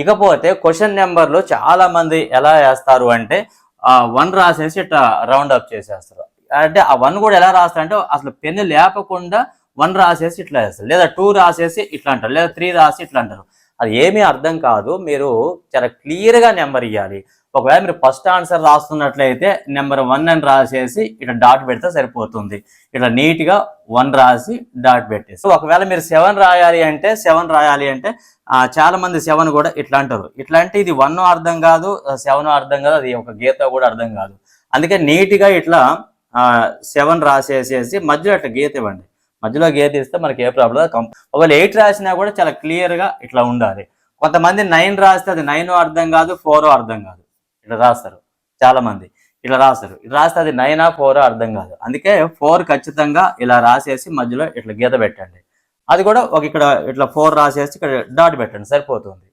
ఇకపోతే క్వశ్చన్ నెంబర్లు చాలా మంది ఎలా వేస్తారు అంటే 1 రాసేసి ఇట్లా రౌండ్ అప్ చేసేస్తారు. అంటే ఆ 1 కూడా ఎలా రాస్తారంటే అసలు పెన్ను లేపకుండా 1 రాసేసి ఇట్లా వేస్తారు, లేదా 2 రాసేసి ఇట్లా అంటారు, లేదా 3 రాసి ఇట్లా అంటారు. అది ఏమీ అర్థం కాదు. మీరు చాలా క్లియర్గా నెంబర్ ఇవ్వాలి. ఒకవేళ మీరు ఫస్ట్ ఆన్సర్ రాస్తున్నట్లయితే నెంబర్ 1 అని రాసేసి ఇట్లా డాట్ పెడితే సరిపోతుంది. ఇట్లా నీట్గా 1 రాసి డాట్ పెట్టేసి, ఒకవేళ మీరు 7 రాయాలి అంటే 7 రాయాలి అంటే చాలా మంది 7 కూడా ఇట్లా అంటారు. ఇట్లా అంటే ఇది 1 అర్థం కాదు, 7 అర్థం కాదు, అది ఒక గీత కూడా అర్థం కాదు. అందుకే నీట్గా ఇట్లా 7 రాసేసేసి మధ్యలో ఇట్లా గీత ఇవ్వండి. మధ్యలో గీత ఇస్తే మనకి ఏ ప్రాబ్లం. ఒకవేళ 8 రాసినా కూడా చాలా క్లియర్గా ఇట్లా ఉండాలి. కొంతమంది 9 రాస్తే అది 9 అర్థం కాదు, 4 అర్థం కాదు, ఇట్లా రాస్తారు. చాలా మంది ఇట్లా రాస్తారు. ఇట్లా రాస్తే అది 9 4 అర్థం కాదు. అందుకే 4 ఖచ్చితంగా ఇలా రాసేసి మధ్యలో ఇట్లా గీత పెట్టండి. అది కూడా ఒక ఇక్కడ ఇట్లా 4 రాసేసి ఇక్కడ డాట్ పెట్టండి, సరిపోతుంది.